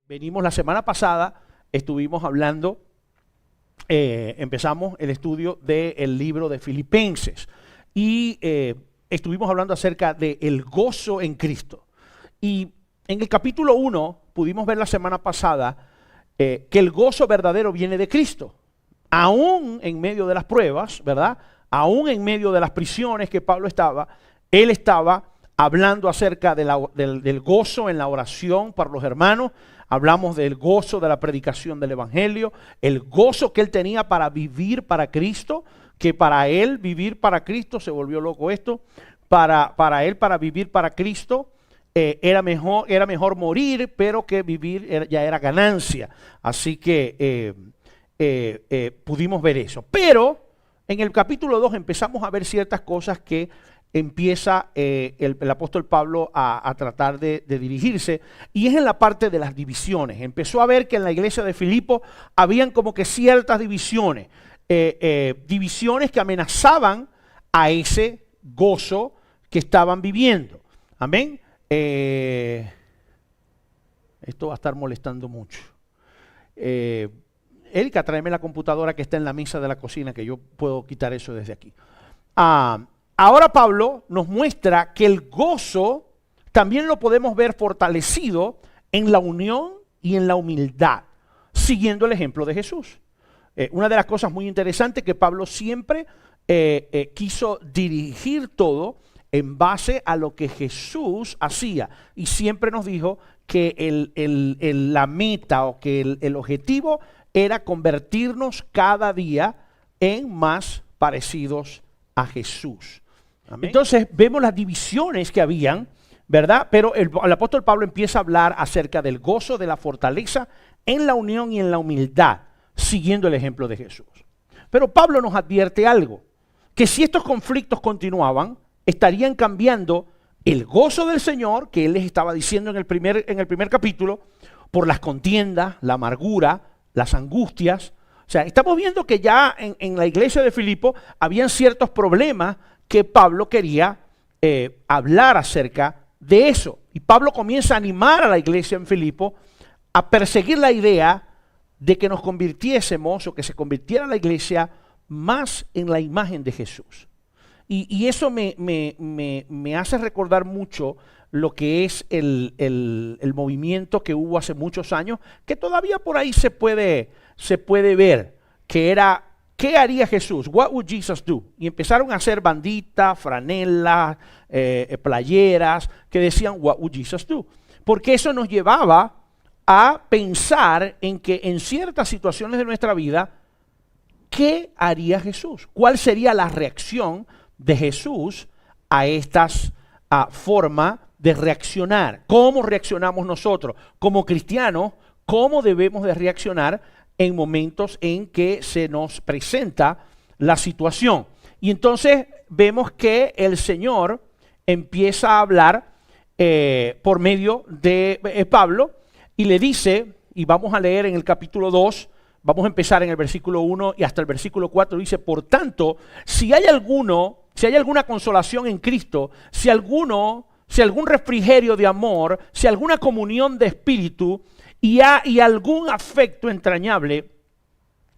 Venimos la semana pasada, estuvimos hablando, empezamos el estudio del libro de Filipenses y estuvimos hablando acerca del gozo en Cristo. Y en el capítulo 1 pudimos ver la semana pasada que el gozo verdadero viene de Cristo. Aún en medio de las pruebas, ¿verdad? Aún en medio de las prisiones que Pablo estaba, él estaba hablando acerca del gozo en la oración para los hermanos. Hablamos del gozo de la predicación del evangelio, el gozo que él tenía para vivir para Cristo, que para él vivir para Cristo, se volvió loco esto, para él para vivir para Cristo era mejor morir, pero que vivir ya era ganancia. Así que pudimos ver eso. Pero en el capítulo 2 empezamos a ver ciertas cosas que empieza el apóstol Pablo a tratar de dirigirse, y es en la parte de las divisiones. Empezó a ver que en la iglesia de Filipo habían como que ciertas divisiones, divisiones que amenazaban a ese gozo que estaban viviendo. Amén. Esto va a estar molestando mucho. Erika, tráeme la computadora que está en la mesa de la cocina, que yo puedo quitar eso desde aquí. Ahora Pablo nos muestra que el gozo también lo podemos ver fortalecido en la unión y en la humildad, siguiendo el ejemplo de Jesús. Una de las cosas muy interesantes que Pablo siempre quiso dirigir todo en base a lo que Jesús hacía, y siempre nos dijo que la meta o que el objetivo era convertirnos cada día en más parecidos a Jesús. Amén. Entonces vemos las divisiones que habían, ¿verdad? Pero el apóstol Pablo empieza a hablar acerca del gozo, de la fortaleza en la unión y en la humildad, siguiendo el ejemplo de Jesús. Pero Pablo nos advierte algo, que si estos conflictos continuaban, estarían cambiando el gozo del Señor, que él les estaba diciendo en el primer capítulo, por las contiendas, la amargura, las angustias. O sea, estamos viendo que ya en la iglesia de Filipo habían ciertos problemas que Pablo quería hablar acerca de eso. Y Pablo comienza a animar a la iglesia en Filipo a perseguir la idea de que nos convirtiésemos o que se convirtiera la iglesia más en la imagen de Jesús. Y eso me hace recordar mucho lo que es el movimiento que hubo hace muchos años, que todavía por ahí se puede ver, que era, ¿qué haría Jesús? What would Jesus do? Y empezaron a hacer banditas, franelas, playeras, que decían, what would Jesus do? Porque eso nos llevaba a pensar en que en ciertas situaciones de nuestra vida, ¿qué haría Jesús? ¿Cuál sería la reacción de Jesús a estas formas de reaccionar? ¿Cómo reaccionamos nosotros como cristianos? ¿Cómo debemos de reaccionar en momentos en que se nos presenta la situación? Y entonces vemos que el Señor empieza a hablar por medio de Pablo y le dice, y vamos a leer en el capítulo 2, vamos a empezar en el versículo 1 y hasta el versículo 4, dice, por tanto, si hay alguna consolación en Cristo, si algún refrigerio de amor, si alguna comunión de espíritu y algún afecto entrañable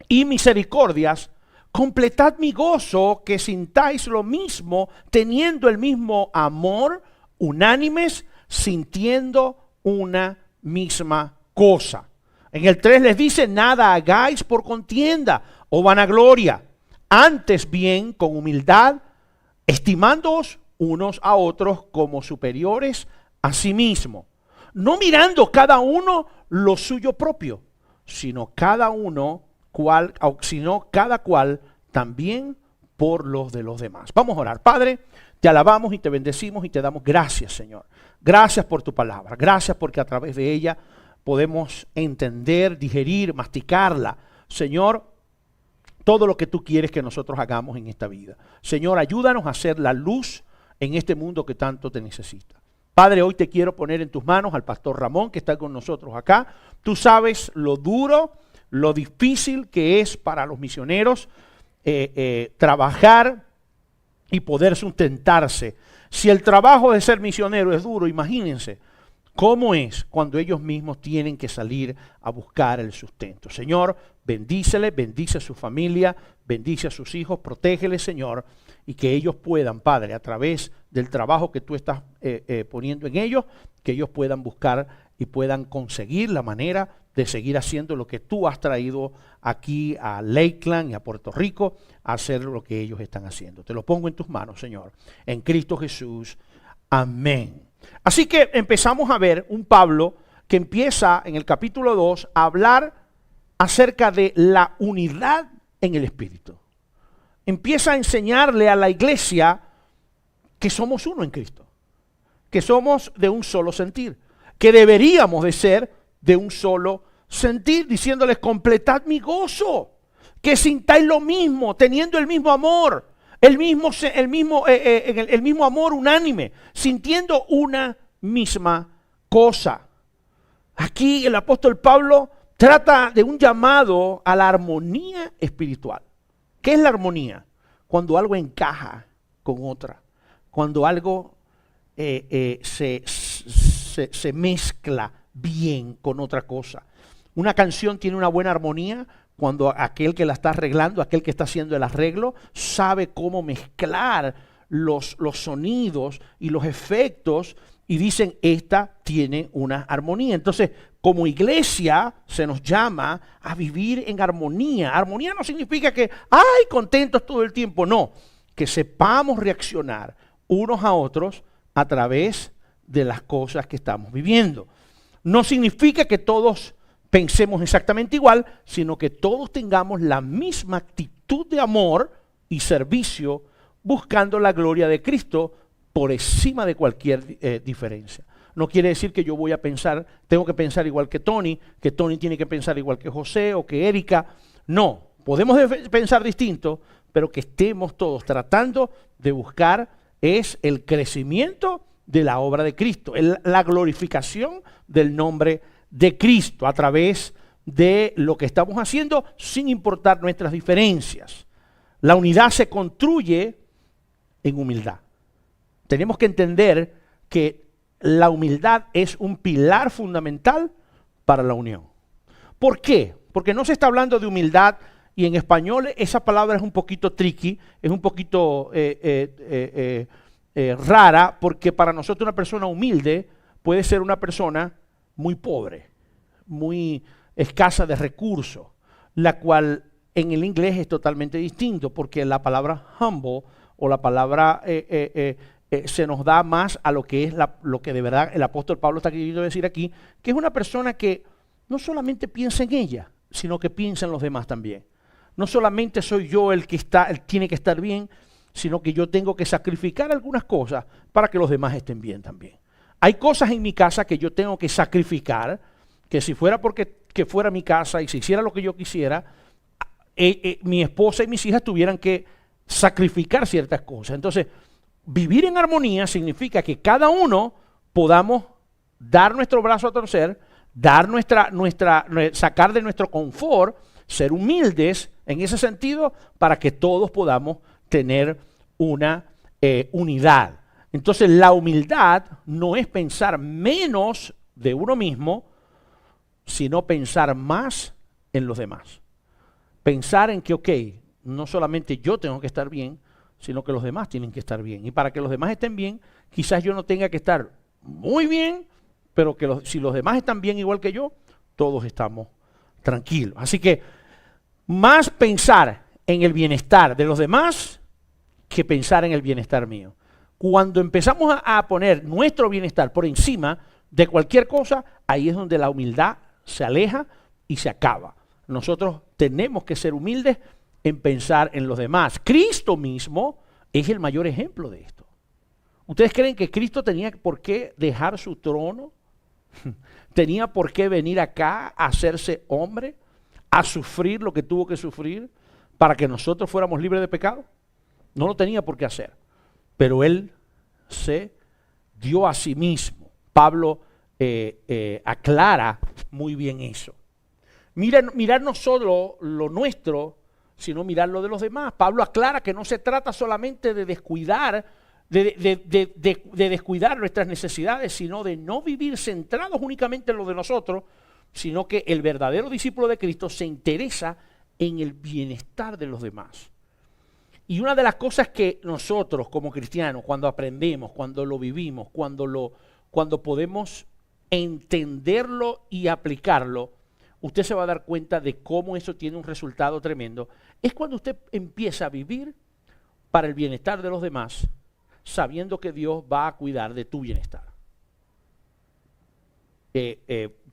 y misericordias, completad mi gozo, que sintáis lo mismo, teniendo el mismo amor, unánimes, sintiendo una misma cosa. En el 3 les dice, nada hagáis por contienda o vanagloria, antes bien con humildad, estimándoos unos a otros como superiores a sí mismo, no mirando cada uno lo suyo propio, sino cada cual también por los de los demás. Vamos a orar. Padre, te alabamos y te bendecimos y te damos gracias, Señor. Gracias por tu palabra. Gracias porque a través de ella podemos entender, digerir, masticarla. Señor, todo lo que tú quieres que nosotros hagamos en esta vida. Señor, ayúdanos a ser la luz en este mundo que tanto te necesita. Padre, hoy te quiero poner en tus manos al pastor Ramón, que está con nosotros acá. Tú sabes lo duro, lo difícil que es para los misioneros trabajar y poder sustentarse. Si el trabajo de ser misionero es duro, imagínense ¿Cómo es cuando ellos mismos tienen que salir a buscar el sustento? Señor, bendícele, bendice a su familia, bendice a sus hijos, protégele, Señor, y que ellos puedan, Padre, a través del trabajo que tú estás poniendo en ellos, que ellos puedan buscar y puedan conseguir la manera de seguir haciendo lo que tú has traído aquí a Lakeland y a Puerto Rico, a hacer lo que ellos están haciendo. Te lo pongo en tus manos, Señor, en Cristo Jesús. Amén. Así que empezamos a ver un Pablo que empieza en el capítulo 2 a hablar acerca de la unidad en el Espíritu. Empieza a enseñarle a la iglesia que somos uno en Cristo, que somos de un solo sentir, que deberíamos de ser de un solo sentir, diciéndoles: completad mi gozo, que sintáis lo mismo, teniendo el mismo amor, el mismo amor unánime, sintiendo una misma cosa. Aquí el apóstol Pablo trata de un llamado a la armonía espiritual. ¿Qué es la armonía? Cuando algo encaja con otra, cuando algo se mezcla bien con otra cosa. Una canción tiene una buena armonía cuando aquel que la está arreglando, aquel que está haciendo el arreglo, sabe cómo mezclar los sonidos y los efectos y dicen: esta tiene una armonía. Entonces, como iglesia se nos llama a vivir en armonía. Armonía no significa que, ¡ay, contentos todo el tiempo! No, que sepamos reaccionar unos a otros a través de las cosas que estamos viviendo. No significa que todos pensemos exactamente igual, sino que todos tengamos la misma actitud de amor y servicio, buscando la gloria de Cristo por encima de cualquier diferencia. No quiere decir que yo voy a pensar, tengo que pensar igual que Tony tiene que pensar igual que José o que Erika. No, podemos pensar distinto, pero que estemos todos tratando de buscar es el crecimiento de la obra de Cristo, la glorificación del nombre de Cristo a través de lo que estamos haciendo, sin importar nuestras diferencias. La unidad se construye en humildad. Tenemos que entender que la humildad es un pilar fundamental para la unión. ¿Por qué? Porque no se está hablando de humildad, y en español esa palabra es un poquito tricky, es un poquito rara, porque para nosotros una persona humilde puede ser una persona muy pobre, muy escasa de recursos, la cual en el inglés es totalmente distinto, porque la palabra humble o la palabra se nos da más a lo que es lo que de verdad el apóstol Pablo está queriendo decir aquí, que es una persona que no solamente piensa en ella, sino que piensa en los demás también. No solamente soy yo el que tiene que estar bien, sino que yo tengo que sacrificar algunas cosas para que los demás estén bien también. Hay cosas en mi casa que yo tengo que sacrificar, que si fuera que fuera mi casa y se hiciera lo que yo quisiera, mi esposa y mis hijas tuvieran que sacrificar ciertas cosas. Entonces, vivir en armonía significa que cada uno podamos dar nuestro brazo a torcer, dar sacar de nuestro confort, ser humildes en ese sentido, para que todos podamos tener una unidad. Entonces, la humildad no es pensar menos de uno mismo, sino pensar más en los demás. Pensar en que, ok, no solamente yo tengo que estar bien, sino que los demás tienen que estar bien. Y para que los demás estén bien, quizás yo no tenga que estar muy bien, pero que si los demás están bien igual que yo, todos estamos tranquilos. Así que más pensar en el bienestar de los demás que pensar en el bienestar mío. Cuando empezamos a poner nuestro bienestar por encima de cualquier cosa, ahí es donde la humildad se aleja y se acaba. Nosotros tenemos que ser humildes en pensar en los demás. Cristo mismo es el mayor ejemplo de esto. ¿Ustedes creen que Cristo tenía por qué dejar su trono? ¿Tenía por qué venir acá a hacerse hombre, a sufrir lo que tuvo que sufrir para que nosotros fuéramos libres de pecado? No lo tenía por qué hacer, pero Él se dio a sí mismo. Pablo aclara muy bien eso. Mirar no solo lo nuestro, sino mirar lo de los demás. Pablo aclara que no se trata solamente de descuidar de descuidar nuestras necesidades, sino de no vivir centrados únicamente en lo de nosotros, sino que el verdadero discípulo de Cristo se interesa en el bienestar de los demás. Y una de las cosas que nosotros como cristianos, cuando aprendemos, cuando lo vivimos, cuando podemos entenderlo y aplicarlo, usted se va a dar cuenta de cómo eso tiene un resultado tremendo. Es cuando usted empieza a vivir para el bienestar de los demás, sabiendo que Dios va a cuidar de tu bienestar.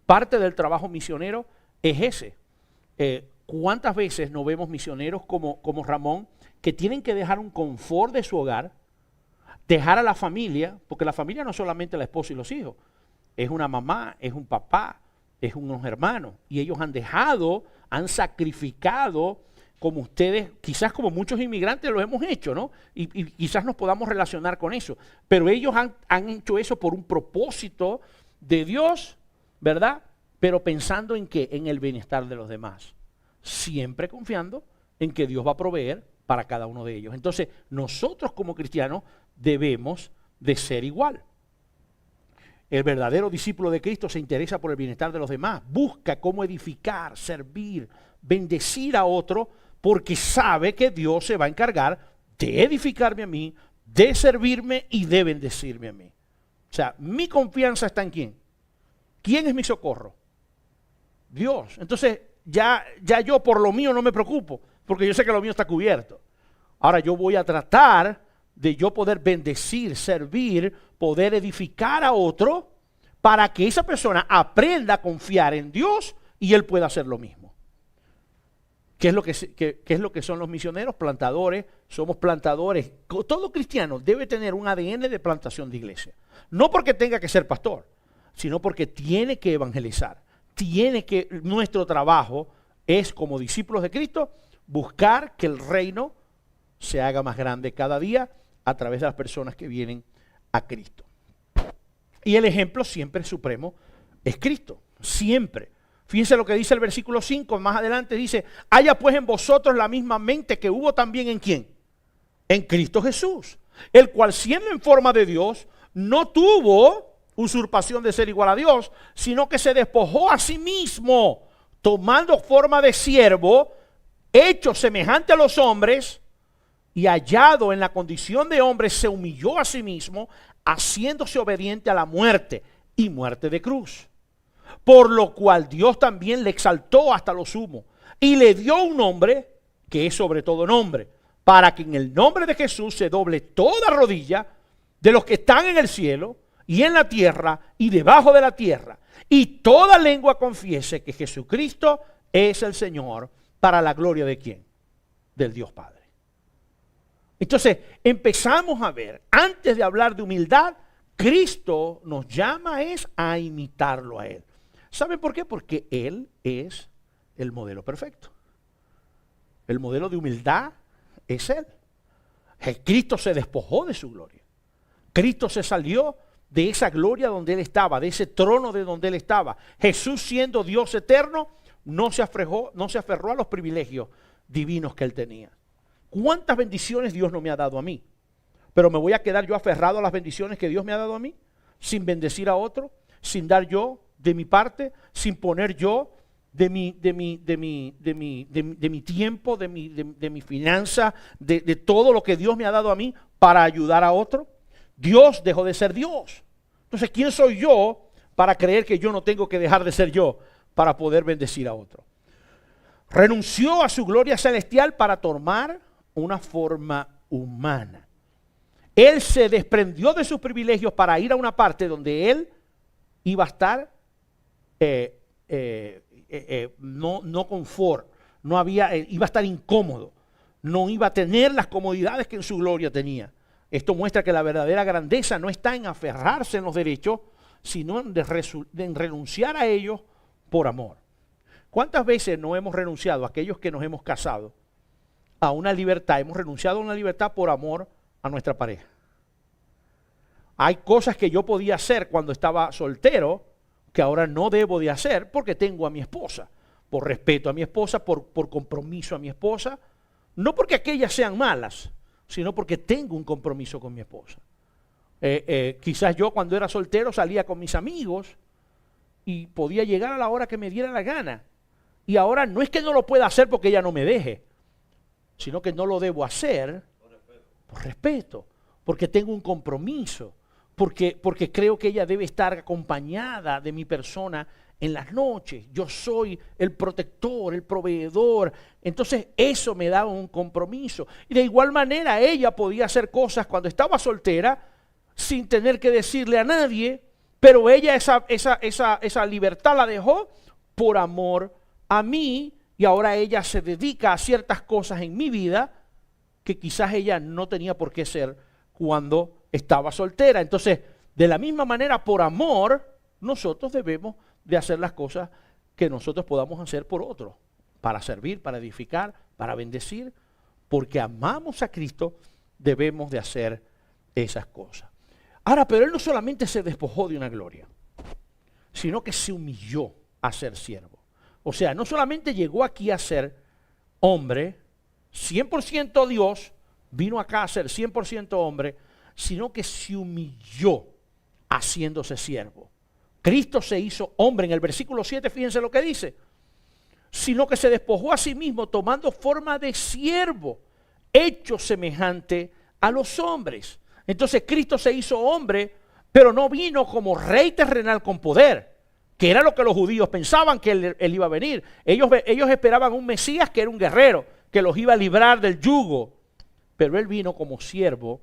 Parte del trabajo misionero es ese. ¿Cuántas veces no vemos misioneros como Ramón, que tienen que dejar un confort de su hogar, dejar a la familia, porque la familia no es solamente la esposa y los hijos, es una mamá, es un papá, es unos hermanos, y ellos han sacrificado, como ustedes, quizás como muchos inmigrantes lo hemos hecho, ¿no? Y quizás nos podamos relacionar con eso, pero ellos han hecho eso por un propósito de Dios, ¿verdad? Pero pensando en qué, en el bienestar de los demás, siempre confiando en que Dios va a proveer para cada uno de ellos. Entonces, nosotros como cristianos debemos de ser igual. El verdadero discípulo de Cristo se interesa por el bienestar de los demás, busca cómo edificar, servir, bendecir a otro, porque sabe que Dios se va a encargar de edificarme a mí, de servirme y de bendecirme a mí. O sea, mi confianza está en ¿quién? ¿Quién es mi socorro? Dios. Entonces, ya yo por lo mío no me preocupo, porque yo sé que lo mío está cubierto. Ahora yo voy a tratar de yo poder bendecir, servir, poder edificar a otro, para que esa persona aprenda a confiar en Dios y él pueda hacer lo mismo. ¿Qué es lo que son los misioneros? Plantadores. Somos plantadores. Todo cristiano debe tener un ADN de plantación de iglesia. No porque tenga que ser pastor, sino porque tiene que evangelizar. Nuestro trabajo es, como discípulos de Cristo, buscar que el reino se haga más grande cada día a través de las personas que vienen a Cristo. Y el ejemplo siempre supremo es Cristo, siempre. Fíjense lo que dice el versículo 5, más adelante dice: haya pues en vosotros la misma mente que hubo también en ¿quién? En Cristo Jesús, el cual siendo en forma de Dios, no tuvo usurpación de ser igual a Dios, sino que se despojó a sí mismo, tomando forma de siervo, hecho semejante a los hombres, y hallado en la condición de hombre, se humilló a sí mismo, haciéndose obediente a la muerte, y muerte de cruz. Por lo cual Dios también le exaltó hasta lo sumo, y le dio un nombre que es sobre todo nombre, para que en el nombre de Jesús se doble toda rodilla de los que están en el cielo, y en la tierra, y debajo de la tierra, y toda lengua confiese que Jesucristo es el Señor, para la gloria de ¿quién? Del Dios Padre. Entonces, empezamos a ver, antes de hablar de humildad, Cristo nos llama a imitarlo a Él. ¿Saben por qué? Porque Él es el modelo perfecto. El modelo de humildad es Él. Cristo se despojó de su gloria. Cristo se salió de esa gloria donde Él estaba, de ese trono de donde Él estaba. Jesús, siendo Dios eterno, no se aferró a los privilegios divinos que Él tenía. ¿Cuántas bendiciones Dios no me ha dado a mí? Pero me voy a quedar yo aferrado a las bendiciones que Dios me ha dado a mí, sin bendecir a otro, sin dar yo de mi parte, sin poner yo de mi tiempo, de mi finanza, de todo lo que Dios me ha dado a mí para ayudar a otro. Dios dejó de ser Dios. Entonces, ¿quién soy yo para creer que yo no tengo que dejar de ser yo para poder bendecir a otro? Renunció a su gloria celestial para tomar una forma humana. Él se desprendió de sus privilegios para ir a una parte donde Él iba a estar no confort, iba a estar incómodo, no iba a tener las comodidades que en su gloria tenía. Esto muestra que la verdadera grandeza no está en aferrarse en los derechos, sino en renunciar a ellos por amor. ¿Cuántas veces no hemos renunciado, aquellos que nos hemos casado, a una libertad? Hemos renunciado a una libertad por amor a nuestra pareja. Hay cosas que yo podía hacer cuando estaba soltero que ahora no debo de hacer porque tengo a mi esposa, por respeto a mi esposa, por compromiso a mi esposa, no porque aquellas sean malas, sino porque tengo un compromiso con mi esposa. Quizás yo cuando era soltero salía con mis amigos y podía llegar a la hora que me diera la gana. Y ahora no es que no lo pueda hacer porque ella no me deje, sino que no lo debo hacer por respeto, porque tengo un compromiso, porque creo que ella debe estar acompañada de mi persona en las noches. Yo soy el protector, el proveedor. Entonces eso me daba un compromiso. Y de igual manera ella podía hacer cosas cuando estaba soltera sin tener que decirle a nadie, pero ella esa libertad la dejó por amor a mí, y ahora ella se dedica a ciertas cosas en mi vida que quizás ella no tenía por qué ser cuando estaba soltera. Entonces, de la misma manera, por amor, nosotros debemos de hacer las cosas que nosotros podamos hacer por otros, para servir, para edificar, para bendecir, porque amamos a Cristo, debemos de hacer esas cosas. Ahora, pero Él no solamente se despojó de una gloria, sino que se humilló a ser siervo. O sea, no solamente llegó aquí a ser hombre, 100% Dios, vino acá a ser 100% hombre, sino que se humilló haciéndose siervo. Cristo se hizo hombre. En el versículo 7, fíjense lo que dice. Sino que se despojó a sí mismo tomando forma de siervo, hecho semejante a los hombres. Entonces Cristo se hizo hombre, pero no vino como rey terrenal con poder, que era lo que los judíos pensaban que él iba a venir. Ellos esperaban un Mesías que era un guerrero, que los iba a librar del yugo. Pero Él vino como siervo,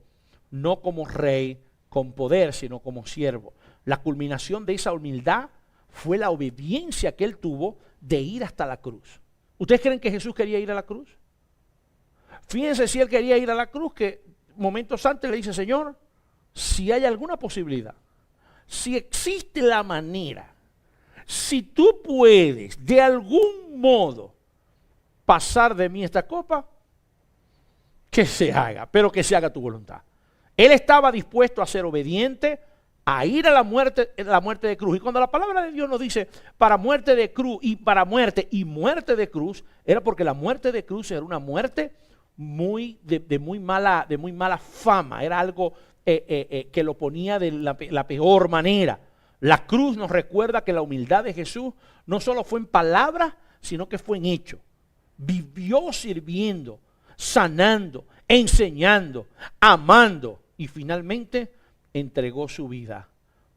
no como rey con poder, sino como siervo. La culminación de esa humildad fue la obediencia que Él tuvo de ir hasta la cruz. ¿Ustedes creen que Jesús quería ir a la cruz? Fíjense si Él quería ir a la cruz, que momentos antes le dice: Señor, si hay alguna posibilidad, si existe la manera, si tú puedes de algún modo pasar de mí esta copa, que se haga, pero que se haga tu voluntad. Él estaba dispuesto a ser obediente, a ir a la muerte de cruz. Y cuando la palabra de Dios nos dice para muerte de cruz y para muerte y muerte de cruz, era porque la muerte de cruz era una muerte de muy mala fama. Era algo que lo ponía de la peor manera. La cruz nos recuerda que la humildad de Jesús no solo fue en palabras, sino que fue en hecho. Vivió sirviendo, sanando, enseñando, amando, y finalmente entregó su vida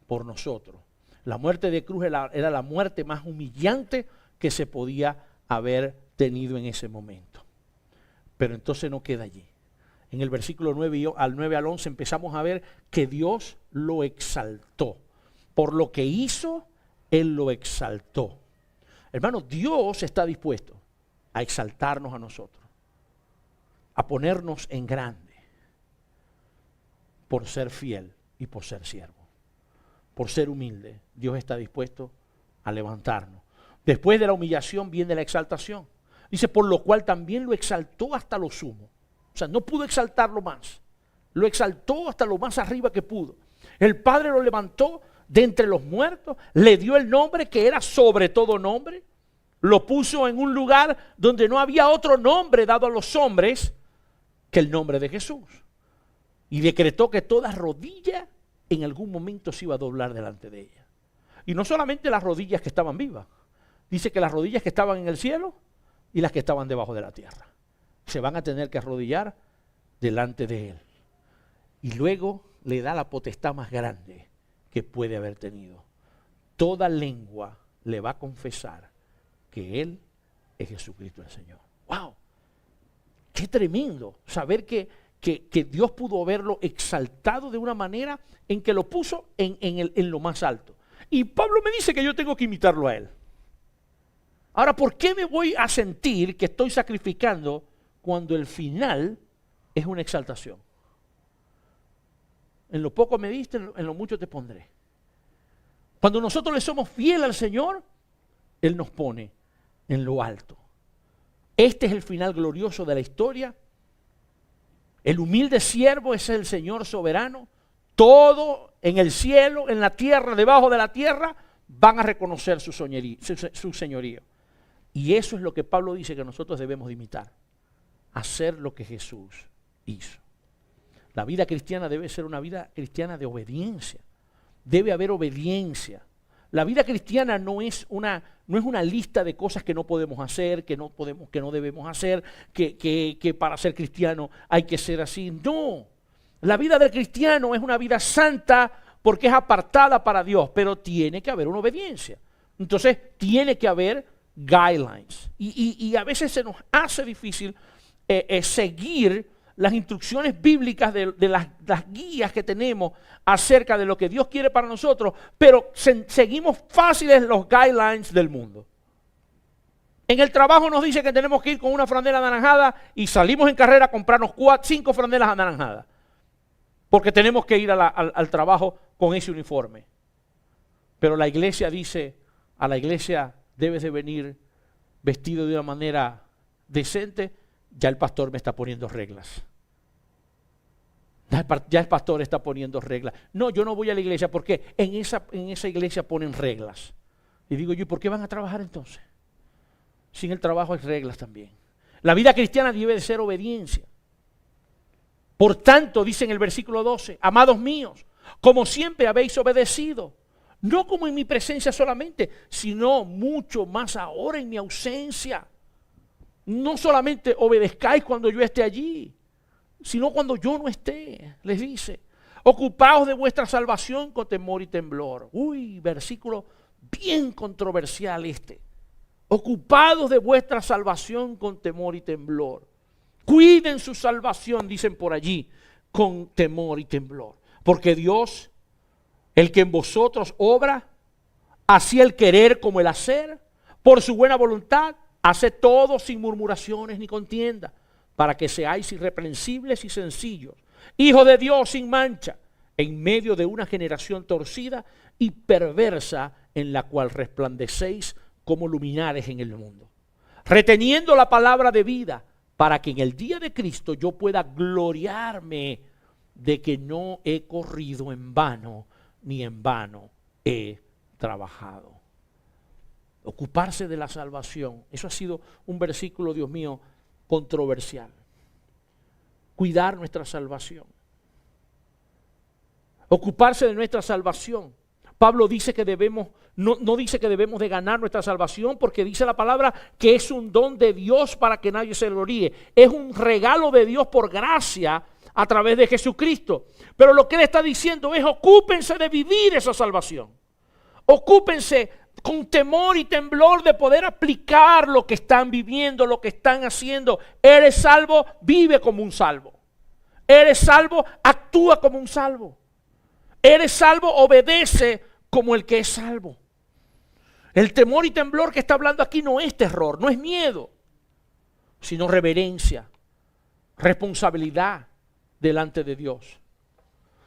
por nosotros. La muerte de cruz era la muerte más humillante que se podía haber tenido en ese momento. Pero entonces no queda allí. En el versículo 9 al 11 empezamos a ver que Dios lo exaltó. Por lo que hizo, Él lo exaltó. Hermano, Dios está dispuesto a exaltarnos a nosotros, a ponernos en grande, por ser fiel y por ser siervo. Por ser humilde, Dios está dispuesto a levantarnos. Después de la humillación viene la exaltación. Dice, por lo cual también lo exaltó hasta lo sumo. O sea, no pudo exaltarlo más. Lo exaltó hasta lo más arriba que pudo. El Padre lo levantó de entre los muertos, le dio el nombre que era sobre todo nombre, lo puso en un lugar donde no había otro nombre dado a los hombres que el nombre de Jesús. Y decretó que toda rodilla en algún momento se iba a doblar delante de ella. Y no solamente las rodillas que estaban vivas, dice que las rodillas que estaban en el cielo y las que estaban debajo de la tierra se van a tener que arrodillar delante de Él. Y luego le da la potestad más grande que puede haber tenido. Toda lengua le va a confesar que Él es Jesucristo el Señor. ¡Wow! ¡Qué tremendo! Saber que Dios pudo haberlo exaltado de una manera en que lo puso en lo más alto. Y Pablo me dice que yo tengo que imitarlo a Él. Ahora, ¿por qué me voy a sentir que estoy sacrificando cuando el final es una exaltación? En lo poco me diste, en lo mucho te pondré. Cuando nosotros le somos fieles al Señor, Él nos pone en lo alto. Este es el final glorioso de la historia. El humilde siervo es el Señor soberano. Todo en el cielo, en la tierra, debajo de la tierra, van a reconocer su señorío. Y eso es lo que Pablo dice que nosotros debemos de imitar. Hacer lo que Jesús hizo. La vida cristiana debe ser una vida cristiana de obediencia. Debe haber obediencia. La vida cristiana no es una lista de cosas que no podemos hacer, que no debemos hacer, que para ser cristiano hay que ser así. No. La vida del cristiano es una vida santa porque es apartada para Dios, pero tiene que haber una obediencia. Entonces, tiene que haber guidelines. Y a veces se nos hace difícil seguir las instrucciones bíblicas de las guías que tenemos acerca de lo que Dios quiere para nosotros, pero seguimos fáciles los guidelines del mundo. En el trabajo nos dice que tenemos que ir con una franela anaranjada y salimos en carrera a comprarnos 5 franelas anaranjadas, porque tenemos que ir al trabajo con ese uniforme. Pero la iglesia dice, a la iglesia debes de venir vestido de una manera decente. Ya el pastor me está poniendo reglas. Ya el pastor está poniendo reglas. No, yo no voy a la iglesia porque en esa iglesia ponen reglas. Y digo yo, ¿y por qué van a trabajar entonces? Sin el trabajo hay reglas también. La vida cristiana debe de ser obediencia. Por tanto, dice en el versículo 12, amados míos, como siempre habéis obedecido, no como en mi presencia solamente, sino mucho más ahora en mi ausencia. No solamente obedezcáis cuando yo esté allí, sino cuando yo no esté, les dice. Ocupaos de vuestra salvación con temor y temblor. Uy, versículo bien controversial este. Ocupados de vuestra salvación con temor y temblor. Cuiden su salvación, dicen por allí, con temor y temblor. Porque Dios, el que en vosotros obra, así el querer como el hacer, por su buena voluntad, hace todo sin murmuraciones ni contienda, para que seáis irreprensibles y sencillos, hijos de Dios sin mancha, en medio de una generación torcida y perversa, en la cual resplandecéis como luminares en el mundo, reteniendo la palabra de vida, para que en el día de Cristo yo pueda gloriarme de que no he corrido en vano, ni en vano he trabajado. Ocuparse de la salvación. Eso ha sido un versículo, Dios mío, controversial. Cuidar nuestra salvación. Ocuparse de nuestra salvación. Pablo dice que debemos, no dice que debemos de ganar nuestra salvación, porque dice la palabra que es un don de Dios para que nadie se gloríe. Es un regalo de Dios por gracia a través de Jesucristo. Pero lo que él está diciendo es: ocúpense de vivir esa salvación. Ocúpense con temor y temblor de poder aplicar lo que están viviendo, lo que están haciendo. Eres salvo, vive como un salvo. Eres salvo, actúa como un salvo. Eres salvo, obedece como el que es salvo. El temor y temblor que está hablando aquí no es terror, no es miedo, sino reverencia, responsabilidad delante de Dios.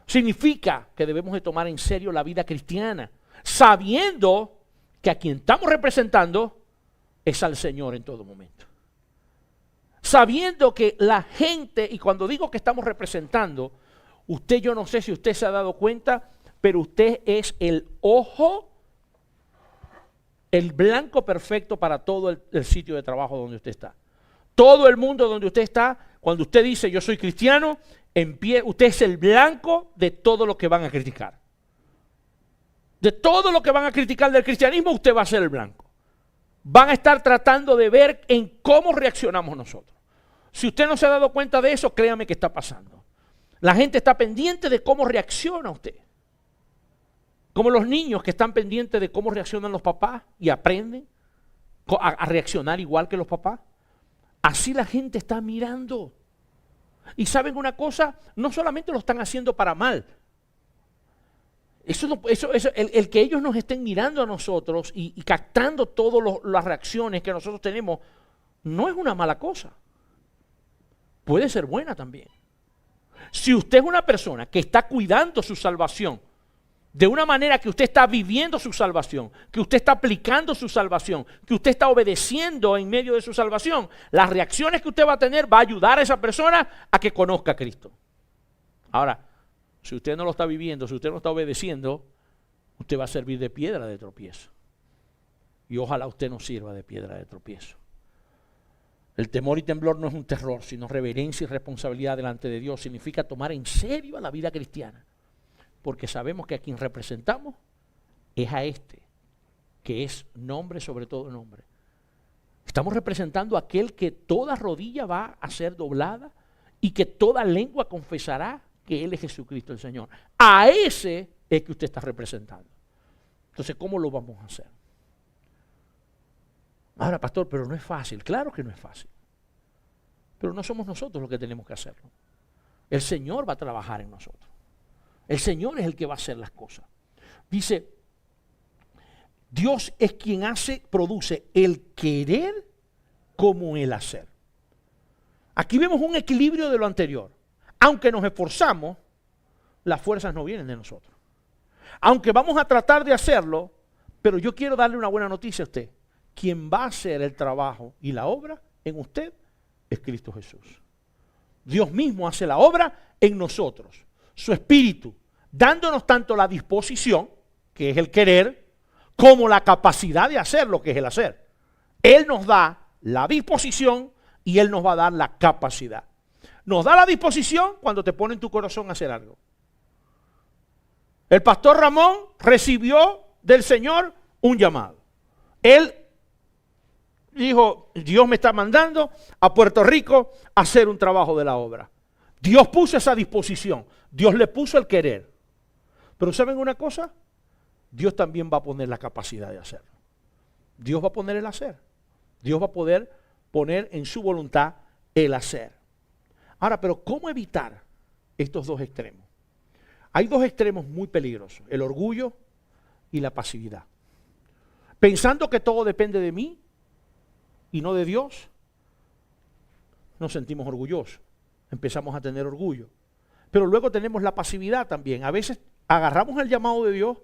Significa que debemos de tomar en serio la vida cristiana, sabiendo que a quien estamos representando es al Señor en todo momento. Sabiendo que la gente, y cuando digo que estamos representando, yo no sé si usted se ha dado cuenta, pero usted es el ojo, el blanco perfecto para todo el sitio de trabajo donde usted está. Todo el mundo donde usted está, cuando usted dice yo soy cristiano, usted es el blanco de todo lo que van a criticar. De todo lo que van a criticar del cristianismo, usted va a ser el blanco. Van a estar tratando de ver en cómo reaccionamos nosotros. Si usted no se ha dado cuenta de eso, créame que está pasando. La gente está pendiente de cómo reacciona usted. Como los niños que están pendientes de cómo reaccionan los papás y aprenden a reaccionar igual que los papás. Así la gente está mirando. Y ¿saben una cosa? No solamente lo están haciendo para mal. El que ellos nos estén mirando a nosotros y captando todas las reacciones que nosotros tenemos, no es una mala cosa. Puede ser buena también. Si usted es una persona que está cuidando su salvación, de una manera que usted está viviendo su salvación, que usted está aplicando su salvación, que usted está obedeciendo en medio de su salvación, las reacciones que usted va a tener va a ayudar a esa persona a que conozca a Cristo. Ahora, si usted no lo está viviendo, si usted no está obedeciendo, usted va a servir de piedra de tropiezo. Y ojalá usted no sirva de piedra de tropiezo. El temor y temblor no es un terror, sino reverencia y responsabilidad delante de Dios. Significa tomar en serio a la vida cristiana, porque sabemos que a quien representamos es a este, que es nombre sobre todo nombre. Estamos representando a aquel que toda rodilla va a ser doblada y que toda lengua confesará que Él es Jesucristo el Señor. A ese es que usted está representando. Entonces, ¿cómo lo vamos a hacer? Ahora, pastor, pero no es fácil. Claro que no es fácil. Pero no somos nosotros los que tenemos que hacerlo. El Señor va a trabajar en nosotros. El Señor es el que va a hacer las cosas. Dice, Dios es quien produce el querer como el hacer. Aquí vemos un equilibrio de lo anterior. Aunque nos esforzamos, las fuerzas no vienen de nosotros. Aunque vamos a tratar de hacerlo, pero yo quiero darle una buena noticia a usted. Quien va a hacer el trabajo y la obra en usted es Cristo Jesús. Dios mismo hace la obra en nosotros. Su Espíritu, dándonos tanto la disposición, que es el querer, como la capacidad de hacer lo que es el hacer. Él nos da la disposición y Él nos va a dar la capacidad. Nos da la disposición cuando te pone en tu corazón a hacer algo. El pastor Ramón recibió del Señor un llamado. Él dijo, Dios me está mandando a Puerto Rico a hacer un trabajo de la obra. Dios puso esa disposición. Dios le puso el querer. Pero ¿saben una cosa? Dios también va a poner la capacidad de hacerlo. Dios va a poner el hacer. Dios va a poder poner en su voluntad el hacer. Ahora, pero ¿cómo evitar estos dos extremos? Hay dos extremos muy peligrosos, el orgullo y la pasividad. Pensando que todo depende de mí y no de Dios, nos sentimos orgullosos, empezamos a tener orgullo. Pero luego tenemos la pasividad también. A veces agarramos el llamado de Dios,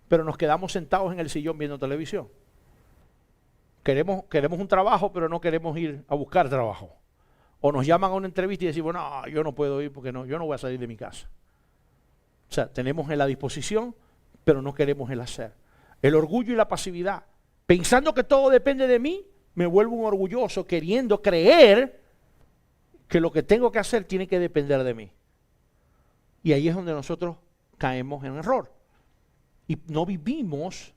pero nos quedamos sentados en el sillón viendo televisión. Queremos un trabajo, pero no queremos ir a buscar trabajo. O nos llaman a una entrevista y decimos, no, yo no puedo ir porque yo no voy a salir de mi casa. O sea, tenemos la disposición, pero no queremos el hacer. El orgullo y la pasividad. Pensando que todo depende de mí, me vuelvo un orgulloso, queriendo creer que lo que tengo que hacer tiene que depender de mí. Y ahí es donde nosotros caemos en error. Y no vivimos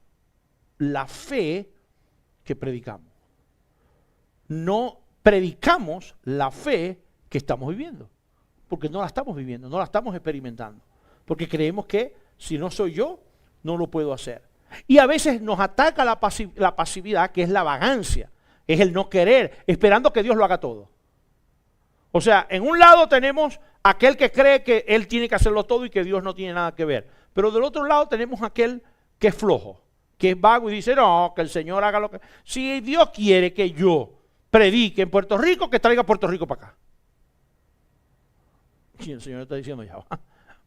la fe que predicamos. No predicamos la fe que estamos viviendo. Porque no la estamos viviendo, no la estamos experimentando. Porque creemos que si no soy yo, no lo puedo hacer. Y a veces nos ataca la pasividad, que es la vagancia, es el no querer, esperando que Dios lo haga todo. O sea, en un lado tenemos aquel que cree que él tiene que hacerlo todo y que Dios no tiene nada que ver. Pero del otro lado tenemos aquel que es flojo, que es vago y dice, no, que el Señor haga lo que... Si Dios quiere que yo predique en Puerto Rico, que traiga a Puerto Rico para acá. Y el Señor está diciendo, ya va.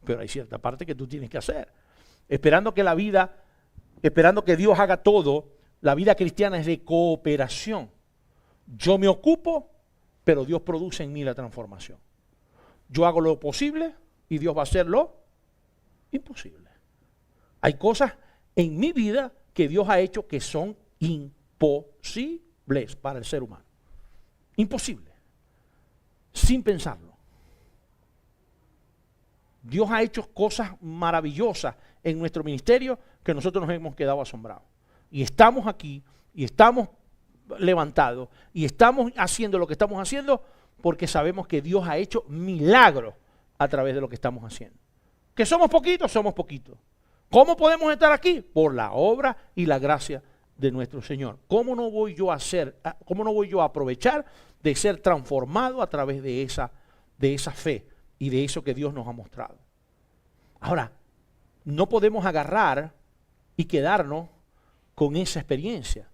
Pero hay cierta parte que tú tienes que hacer. Esperando que Dios haga todo, la vida cristiana es de cooperación. Yo me ocupo, pero Dios produce en mí la transformación. Yo hago lo posible y Dios va a hacer lo imposible. Hay cosas en mi vida que Dios ha hecho que son imposibles para el ser humano. Imposible. Sin pensarlo. Dios ha hecho cosas maravillosas en nuestro ministerio que nosotros nos hemos quedado asombrados. Y estamos aquí, y estamos levantados, y estamos haciendo lo que estamos haciendo porque sabemos que Dios ha hecho milagros a través de lo que estamos haciendo. ¿Que somos poquitos? Somos poquitos. ¿Cómo podemos estar aquí? Por la obra y la gracia de nuestro Señor. ¿Cómo no voy yo a aprovechar de ser transformado a través de esa fe y de eso que Dios nos ha mostrado? Ahora, no podemos agarrar y quedarnos con esa experiencia.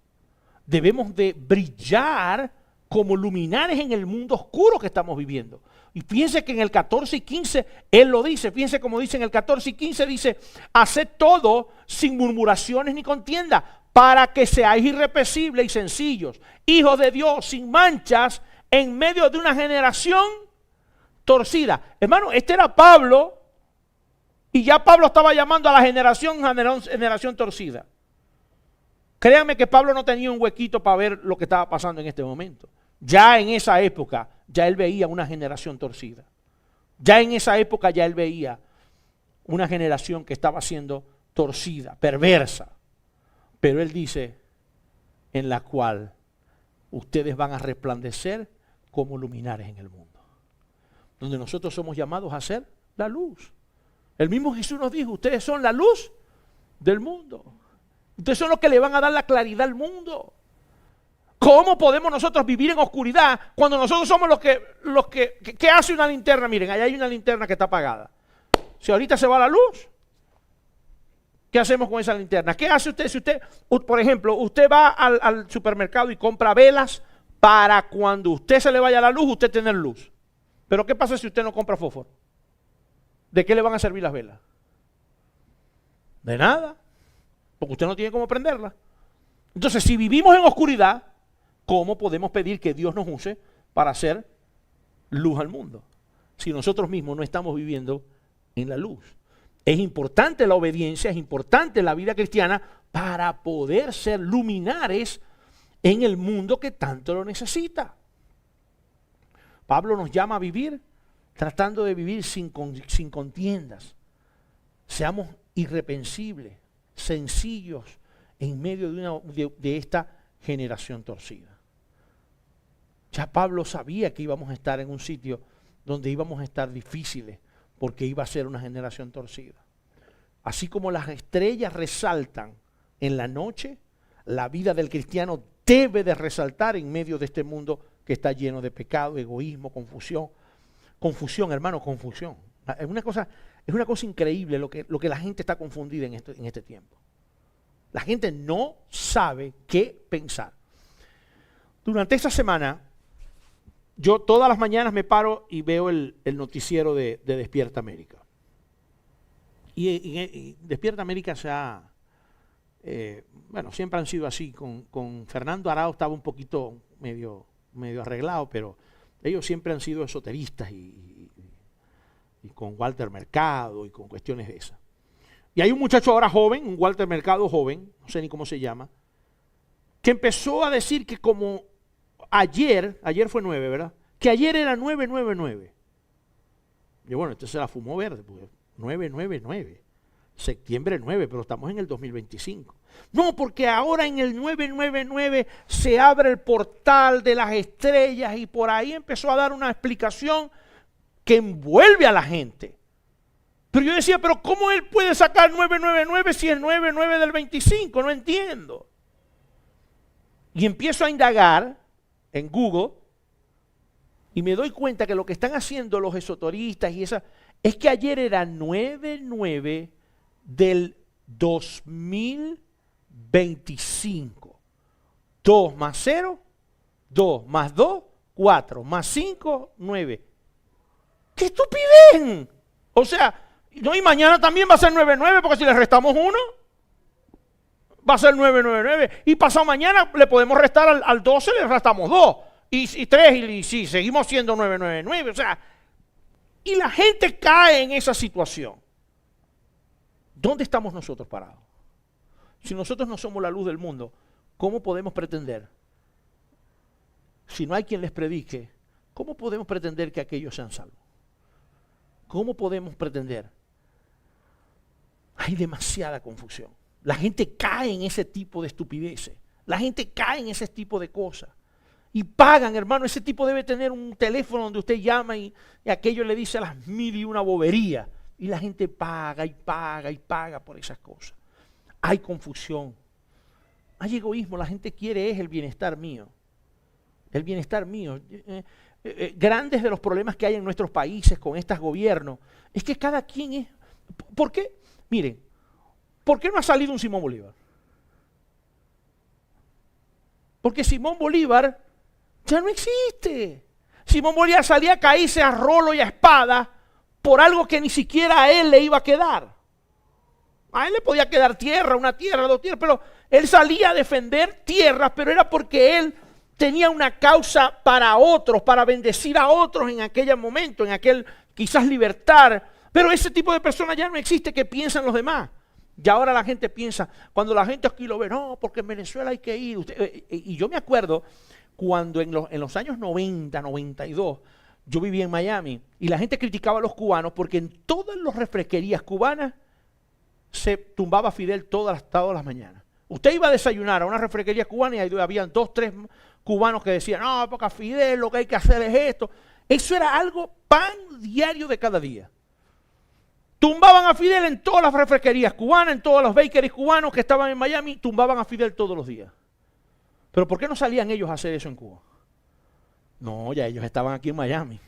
Debemos de brillar como luminares en el mundo oscuro que estamos viviendo. Y fíjense que en el 14 y 15 Él lo dice, fíjense como dice en el 14 y 15, dice, haced todo sin murmuraciones ni contienda, para que seáis irreprensibles y sencillos, hijos de Dios, sin manchas, en medio de una generación torcida. Hermano, este era Pablo, y ya Pablo estaba llamando a la generación torcida. Créanme que Pablo no tenía un huequito para ver lo que estaba pasando en este momento. Ya en esa época, ya él veía una generación torcida. Ya en esa época ya él veía una generación que estaba siendo torcida, perversa. Pero él dice, en la cual ustedes van a resplandecer como luminares en el mundo. Donde nosotros somos llamados a ser la luz. El mismo Jesús nos dijo, ustedes son la luz del mundo. Ustedes son los que le van a dar la claridad al mundo. ¿Cómo podemos nosotros vivir en oscuridad cuando nosotros somos ¿qué hace una linterna? Miren, allá hay una linterna que está apagada. Si ahorita se va la luz, ¿qué hacemos con esa linterna? ¿Qué hace usted si usted, por ejemplo, usted va al supermercado y compra velas para cuando usted se le vaya la luz, usted tener luz? Pero ¿qué pasa si usted no compra fósforo? ¿De qué le van a servir las velas? De nada, porque usted no tiene cómo prenderla. Entonces, si vivimos en oscuridad, ¿cómo podemos pedir que Dios nos use para hacer luz al mundo? Si nosotros mismos no estamos viviendo en la luz. Es importante la obediencia, es importante la vida cristiana para poder ser luminares en el mundo que tanto lo necesita. Pablo nos llama a vivir tratando de vivir sin contiendas. Seamos irreprensibles, sencillos en medio de esta generación torcida. Ya Pablo sabía que íbamos a estar en un sitio donde íbamos a estar difíciles porque iba a ser una generación torcida. Así como las estrellas resaltan en la noche, la vida del cristiano debe de resaltar en medio de este mundo que está lleno de pecado, egoísmo, confusión. Confusión, hermano, confusión. Es una cosa increíble lo que la gente está confundida en este tiempo. La gente no sabe qué pensar. Durante esta semana, yo todas las mañanas me paro y veo el noticiero de Despierta América. Y Despierta América siempre han sido así. Con Fernando Arao estaba un poquito medio arreglado, pero ellos siempre han sido esoteristas y con Walter Mercado y con cuestiones de esas. Y hay un muchacho ahora joven, un Walter Mercado joven, no sé ni cómo se llama, que empezó a decir que como ayer fue 9, ¿verdad? Que ayer era 999. Y bueno, entonces se la fumó verde, pues 999. Septiembre 9, pero estamos en el 2025. No, porque ahora en el 999 se abre el portal de las estrellas y por ahí empezó a dar una explicación que envuelve a la gente. Pero yo decía, pero ¿cómo él puede sacar 999 si es 99 del 25? No entiendo. Y empiezo a indagar en Google y me doy cuenta que lo que están haciendo los esoteristas y esas es que ayer era 99 del 2025. 2 más 0, 2 más 2, 4 más 5, 9. ¡Qué estupidez! O sea, no, y mañana también va a ser 99 porque si le restamos 1, va a ser 999. Y pasado mañana le podemos restar al 12, le restamos 2. Y 3, y sí, seguimos siendo 999. O sea, y la gente cae en esa situación. ¿Dónde estamos nosotros parados? Si nosotros no somos la luz del mundo, ¿cómo podemos pretender? Si no hay quien les predique, ¿cómo podemos pretender que aquellos sean salvos? ¿Cómo podemos pretender? Hay demasiada confusión. La gente cae en ese tipo de estupideces. La gente cae en ese tipo de cosas. Y pagan, hermano, ese tipo debe tener un teléfono donde usted llama y aquello le dice a las 1001 boberías. Y la gente paga y paga y paga por esas cosas. Hay confusión. Hay egoísmo. La gente quiere el bienestar mío. El bienestar mío. Grandes de los problemas que hay en nuestros países con estos gobiernos es que cada quien es... ¿Por qué? Miren, ¿por qué no ha salido un Simón Bolívar? Porque Simón Bolívar ya no existe. Simón Bolívar salía a caerse a rolo y a espada por algo que ni siquiera a él le iba a quedar. A él le podía quedar tierra, una tierra, 2 tierras, pero él salía a defender tierras, pero era porque él tenía una causa para otros, para bendecir a otros en aquel momento, en aquel quizás libertar. Pero ese tipo de personas ya no existe que piensan los demás. Y ahora la gente piensa, cuando la gente aquí lo ve, no, porque en Venezuela hay que ir. Y yo me acuerdo cuando en los años 90, 92, yo vivía en Miami y la gente criticaba a los cubanos porque en todas las refresquerías cubanas se tumbaba Fidel todas las mañanas. Usted iba a desayunar a una refresquería cubana y ahí habían 2, 3 cubanos que decían, no, porque a Fidel lo que hay que hacer es esto. Eso era algo pan diario de cada día. Tumbaban a Fidel en todas las refresquerías cubanas, en todos los bakeries cubanos que estaban en Miami, tumbaban a Fidel todos los días. Pero ¿por qué no salían ellos a hacer eso en Cuba? No, ya ellos estaban aquí en Miami.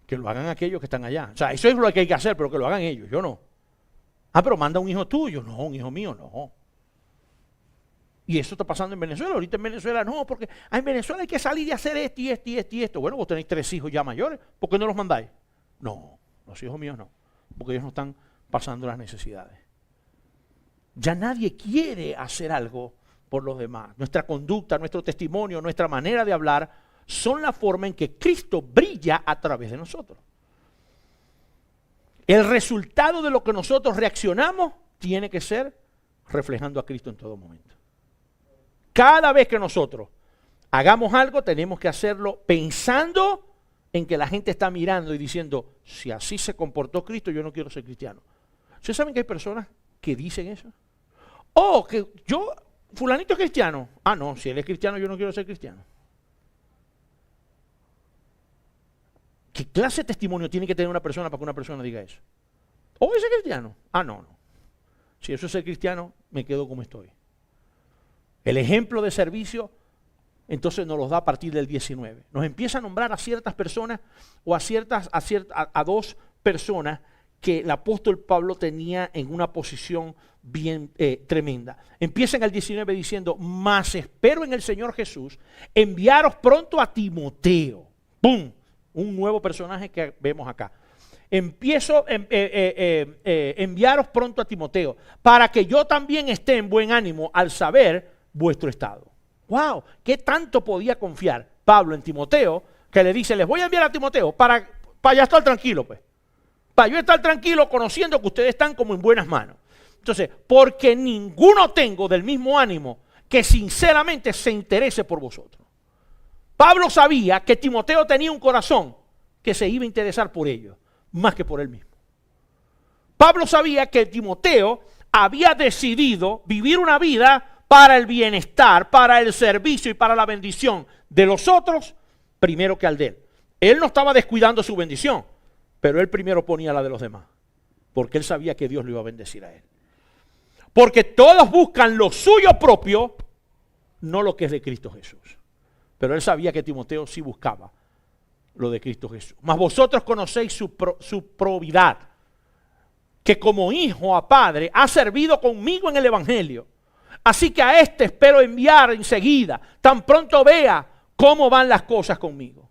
Que lo hagan aquellos que están allá. O sea, eso es lo que hay que hacer, pero que lo hagan ellos, yo no. Ah, pero manda un hijo tuyo. No, un hijo mío, no. Y eso está pasando en Venezuela. Ahorita en Venezuela no, porque en Venezuela hay que salir y hacer esto y esto y esto y esto. Bueno, vos tenéis 3 hijos ya mayores, ¿por qué no los mandáis? No, los hijos míos no, porque ellos no están pasando las necesidades. Ya nadie quiere hacer algo por los demás. Nuestra conducta, nuestro testimonio, nuestra manera de hablar son la forma en que Cristo brilla a través de nosotros. El resultado de lo que nosotros reaccionamos tiene que ser reflejando a Cristo en todo momento. Cada vez que nosotros hagamos algo, tenemos que hacerlo pensando en que la gente está mirando y diciendo, si así se comportó Cristo, yo no quiero ser cristiano. ¿Ustedes saben que hay personas que dicen eso? Oh, que fulanito es cristiano. Ah, no, si él es cristiano, yo no quiero ser cristiano. ¿Qué clase de testimonio tiene que tener una persona para que una persona diga eso? ¿O es cristiano? Ah, no. Si eso es ser cristiano, me quedo como estoy. El ejemplo de servicio, entonces nos los da a partir del 19. Nos empieza a nombrar a ciertas personas o a 2 personas que el apóstol Pablo tenía en una posición bien tremenda. Empieza en el 19 diciendo, mas espero en el Señor Jesús enviaros pronto a Timoteo. ¡Pum! Un nuevo personaje que vemos acá. Enviaros pronto a Timoteo, para que yo también esté en buen ánimo al saber vuestro estado. ¡Wow! ¿Qué tanto podía confiar Pablo en Timoteo que le dice, les voy a enviar a Timoteo para ya estar tranquilo, pues? Para yo estar tranquilo conociendo que ustedes están como en buenas manos. Entonces, porque ninguno tengo del mismo ánimo que sinceramente se interese por vosotros. Pablo sabía que Timoteo tenía un corazón que se iba a interesar por ellos, más que por él mismo. Pablo sabía que Timoteo había decidido vivir una vida para el bienestar, para el servicio y para la bendición de los otros, primero que al de él. Él no estaba descuidando su bendición, pero él primero ponía la de los demás, porque él sabía que Dios lo iba a bendecir a él. Porque todos buscan lo suyo propio, no lo que es de Cristo Jesús. Pero él sabía que Timoteo sí buscaba lo de Cristo Jesús. Mas vosotros conocéis su probidad, que como hijo a padre ha servido conmigo en el Evangelio. Así que a este espero enviar enseguida, tan pronto vea cómo van las cosas conmigo.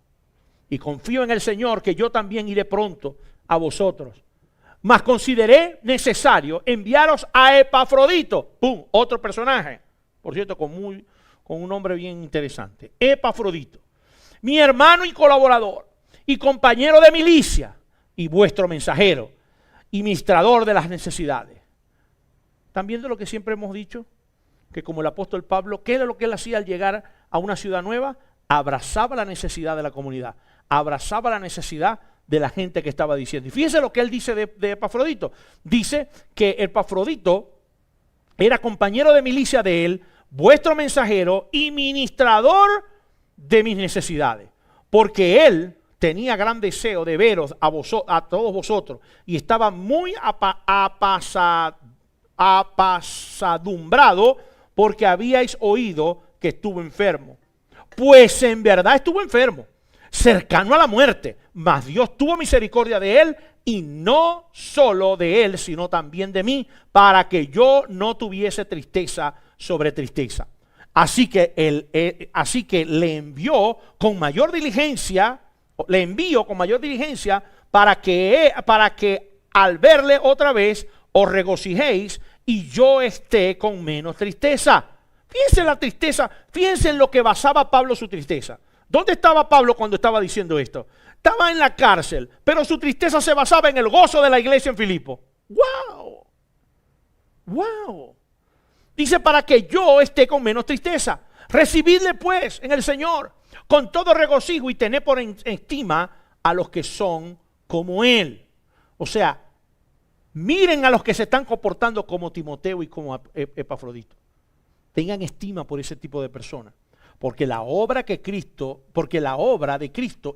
Y confío en el Señor que yo también iré pronto a vosotros. Mas consideré necesario enviaros a Epafrodito. ¡Pum! Otro personaje. Por cierto, con un nombre bien interesante. Epafrodito. Mi hermano y colaborador, y compañero de milicia, y vuestro mensajero, y ministrador de las necesidades. ¿Están viendo lo que siempre hemos dicho? Que como el apóstol Pablo, ¿qué era lo que él hacía al llegar a una ciudad nueva? Abrazaba la necesidad de la comunidad, abrazaba la necesidad de la gente que estaba diciendo. Y fíjense lo que él dice de Epafrodito. Dice que Epafrodito era compañero de milicia de él, vuestro mensajero y ministrador de mis necesidades. Porque él tenía gran deseo de veros a todos vosotros y estaba muy apasadumbrado porque habíais oído que estuvo enfermo. Pues en verdad estuvo enfermo, cercano a la muerte, mas Dios tuvo misericordia de él, y no solo de él, sino también de mí, para que yo no tuviese tristeza sobre tristeza. Así que le envío con mayor diligencia para que al verle otra vez os regocijéis y yo esté con menos tristeza. Fíjense en la tristeza, fíjense en lo que basaba Pablo su tristeza. ¿Dónde estaba Pablo cuando estaba diciendo esto? Estaba en la cárcel, pero su tristeza se basaba en el gozo de la iglesia en Filipo. ¡Wow! ¡Wow! Dice, para que yo esté con menos tristeza. Recibidle pues en el Señor con todo regocijo y tened por estima a los que son como Él. O sea, miren a los que se están comportando como Timoteo y como Epafrodito. Tengan estima por ese tipo de personas. Porque la obra de Cristo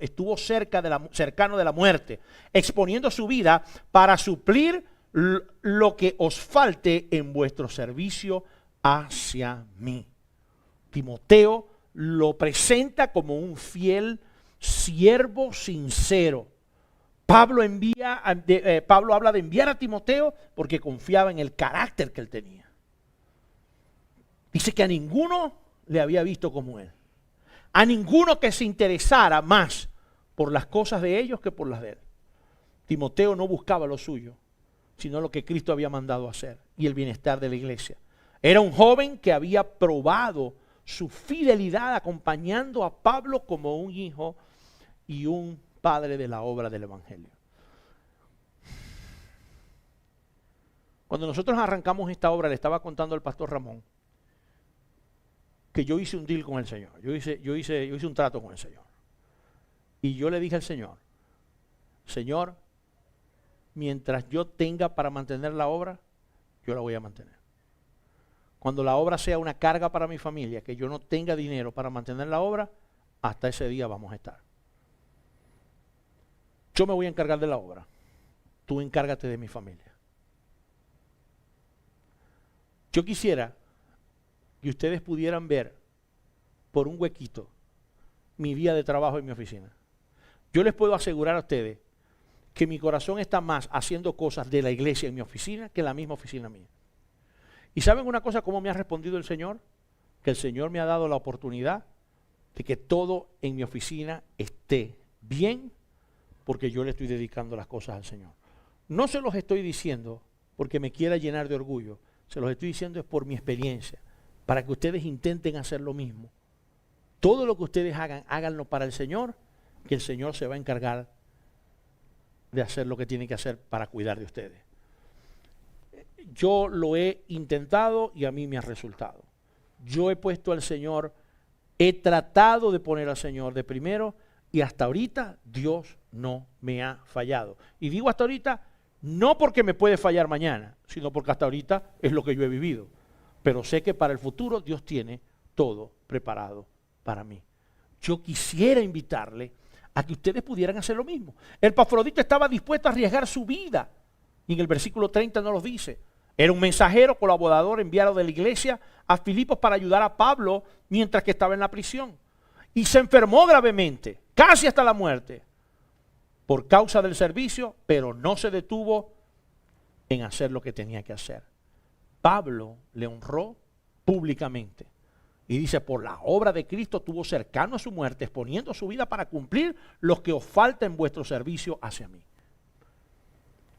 estuvo cercano de la muerte, exponiendo su vida para suplir lo que os falte en vuestro servicio hacia mí. Timoteo lo presenta como un fiel siervo sincero. Pablo habla de enviar a Timoteo porque confiaba en el carácter que él tenía. Dice que a ninguno le había visto como él. A ninguno que se interesara más por las cosas de ellos que por las de él. Timoteo no buscaba lo suyo, sino lo que Cristo había mandado hacer y el bienestar de la iglesia. Era un joven que había probado su fidelidad acompañando a Pablo como un hijo y un padre de la obra del Evangelio. Cuando nosotros arrancamos esta obra, le estaba contando al pastor Ramón que yo hice un deal con el Señor. Yo hice un trato con el Señor. Y yo le dije al Señor, Señor, mientras yo tenga para mantener la obra, yo la voy a mantener. Cuando la obra sea una carga para mi familia, que yo no tenga dinero para mantener la obra, hasta ese día vamos a estar. Yo me voy a encargar de la obra. Tú encárgate de mi familia. Yo quisiera que ustedes pudieran ver por un huequito mi día de trabajo en mi oficina. Yo les puedo asegurar a ustedes que mi corazón está más haciendo cosas de la iglesia en mi oficina que en la misma oficina mía. ¿Y saben una cosa cómo me ha respondido el Señor? Que el Señor me ha dado la oportunidad de que todo en mi oficina esté bien porque yo le estoy dedicando las cosas al Señor. No se los estoy diciendo porque me quiera llenar de orgullo, se los estoy diciendo es por mi experiencia, para que ustedes intenten hacer lo mismo. Todo lo que ustedes hagan, háganlo para el Señor, que el Señor se va a encargar de hacer lo que tiene que hacer para cuidar de ustedes. Yo lo he intentado y a mí me ha resultado. Yo he puesto al Señor, he tratado de poner al Señor de primero y hasta ahorita Dios no me ha fallado. Y digo hasta ahorita no porque me puede fallar mañana, sino porque hasta ahorita es lo que yo he vivido. Pero sé que para el futuro Dios tiene todo preparado para mí. Yo quisiera invitarle a que ustedes pudieran hacer lo mismo. El Epafrodito estaba dispuesto a arriesgar su vida. Y en el versículo 30 nos lo dice. Era un mensajero, colaborador, enviado de la iglesia a Filipos para ayudar a Pablo mientras que estaba en la prisión. Y se enfermó gravemente, casi hasta la muerte, por causa del servicio, pero no se detuvo en hacer lo que tenía que hacer. Pablo le honró públicamente. Y dice, por la obra de Cristo estuvo cercano a su muerte, exponiendo su vida para cumplir lo que os falta en vuestro servicio hacia mí.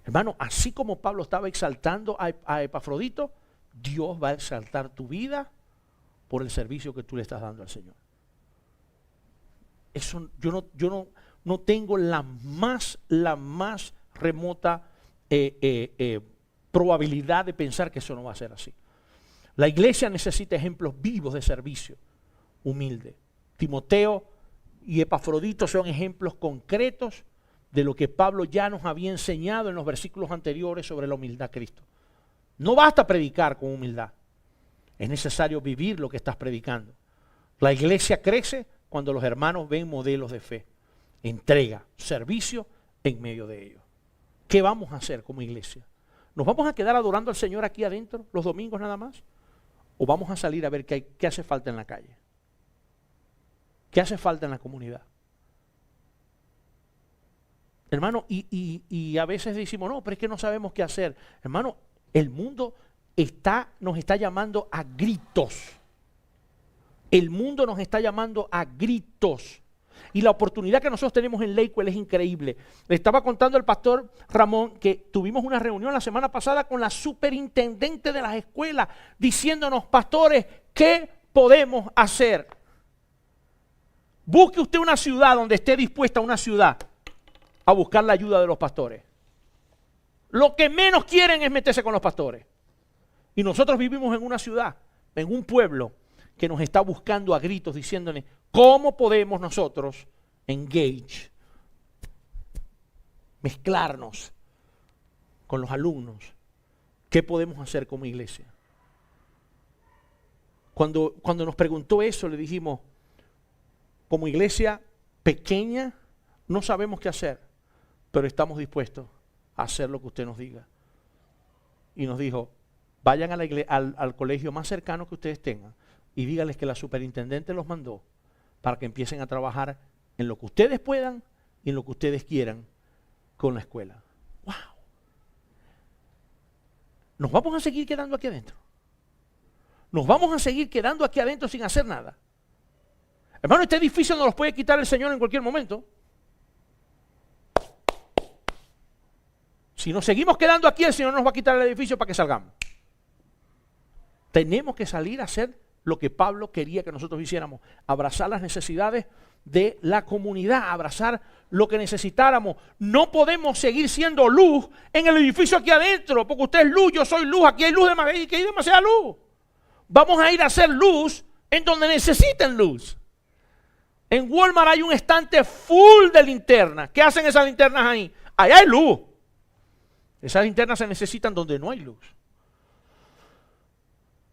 Hermano, así como Pablo estaba exaltando a Epafrodito, Dios va a exaltar tu vida por el servicio que tú le estás dando al Señor. Eso, yo no tengo la más remota probabilidad de pensar que eso no va a ser así. La iglesia necesita ejemplos vivos de servicio humilde. Timoteo y Epafrodito son ejemplos concretos de lo que Pablo ya nos había enseñado en los versículos anteriores sobre la humildad de Cristo. No basta predicar con humildad. Es necesario vivir lo que estás predicando. La iglesia crece cuando los hermanos ven modelos de fe, entrega, servicio en medio de ellos. ¿Qué vamos a hacer como iglesia? ¿Nos vamos a quedar adorando al Señor aquí adentro los domingos nada más? ¿O vamos a salir a ver qué hace falta en la calle? ¿Qué hace falta en la comunidad? Hermano, y a veces decimos, no, pero es que no sabemos qué hacer. Hermano, el mundo nos está llamando a gritos. El mundo nos está llamando a gritos. Y la oportunidad que nosotros tenemos en Lakewell es increíble. Le estaba contando el pastor Ramón que tuvimos una reunión la semana pasada con la superintendente de las escuelas diciéndonos, pastores, ¿qué podemos hacer? Busque usted una ciudad donde esté dispuesta una ciudad a buscar la ayuda de los pastores. Lo que menos quieren es meterse con los pastores. Y nosotros vivimos en una ciudad, en un pueblo, que nos está buscando a gritos diciéndonos, ¿cómo podemos nosotros engage, mezclarnos con los alumnos? ¿Qué podemos hacer como iglesia? Cuando nos preguntó eso, le dijimos, como iglesia pequeña, no sabemos qué hacer, pero estamos dispuestos a hacer lo que usted nos diga. Y nos dijo, vayan a al colegio más cercano que ustedes tengan y díganles que la superintendente los mandó para que empiecen a trabajar en lo que ustedes puedan y en lo que ustedes quieran con la escuela. ¡Wow! ¿Nos vamos a seguir quedando aquí adentro? ¿Nos vamos a seguir quedando aquí adentro sin hacer nada? Hermano, este edificio nos los puede quitar el Señor en cualquier momento. Si nos seguimos quedando aquí, el Señor nos va a quitar el edificio para que salgamos. Tenemos que salir a hacer lo que Pablo quería que nosotros hiciéramos. Abrazar las necesidades de la comunidad, abrazar lo que necesitáramos. No podemos seguir siendo luz en el edificio aquí adentro, porque usted es luz, yo soy luz, aquí hay luz, aquí hay demasiada luz. Vamos a ir a hacer luz en donde necesiten luz. En Walmart hay un estante full de linternas. ¿Qué hacen esas linternas ahí? Allá hay luz. Esas linternas se necesitan donde no hay luz.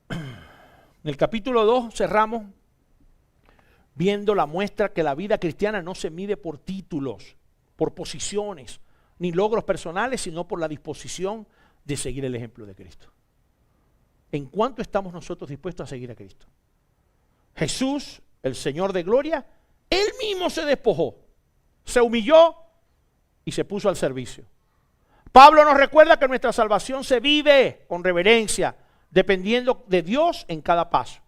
En el capítulo 2 cerramos viendo la muestra que la vida cristiana no se mide por títulos, por posiciones, ni logros personales, sino por la disposición de seguir el ejemplo de Cristo. ¿En cuánto estamos nosotros dispuestos a seguir a Cristo? Jesús, el Señor de gloria, Él mismo se despojó, se humilló y se puso al servicio. Pablo nos recuerda que nuestra salvación se vive con reverencia, dependiendo de Dios en cada paso.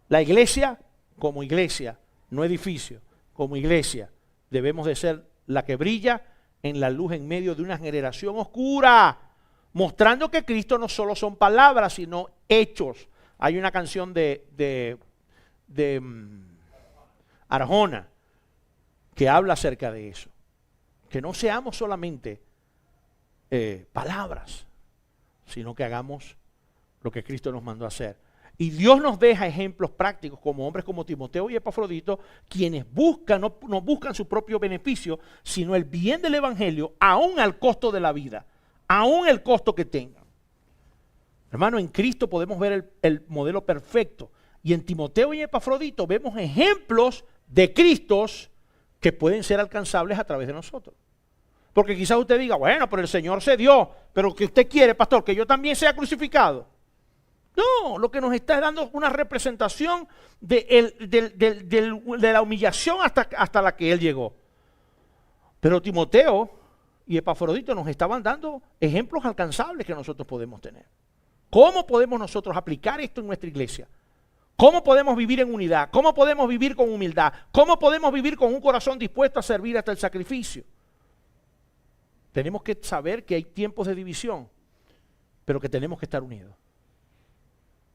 La iglesia, como iglesia, no edificio, como iglesia, debemos de ser la que brilla en la luz en medio de una generación oscura, mostrando que Cristo no solo son palabras, sino hechos. Hay una canción de Arjona que habla acerca de eso. Que no seamos solamente palabras, sino que hagamos lo que Cristo nos mandó a hacer. Y Dios nos deja ejemplos prácticos como hombres como Timoteo y Epafrodito, quienes buscan, no buscan su propio beneficio, sino el bien del evangelio, aún al costo de la vida, aún el costo que tengan. Hermano, en Cristo podemos ver el modelo perfecto. Y en Timoteo y Epafrodito vemos ejemplos de Cristos que pueden ser alcanzables a través de nosotros. Porque quizás usted diga, bueno, pero el Señor se dio, pero ¿qué usted quiere, pastor? Que yo también sea crucificado. No, lo que nos está dando es una representación de la humillación hasta la que Él llegó. Pero Timoteo y Epafrodito nos estaban dando ejemplos alcanzables que nosotros podemos tener. ¿Cómo podemos nosotros aplicar esto en nuestra iglesia? ¿Cómo podemos vivir en unidad? ¿Cómo podemos vivir con humildad? ¿Cómo podemos vivir con un corazón dispuesto a servir hasta el sacrificio? Tenemos que saber que hay tiempos de división, pero que tenemos que estar unidos.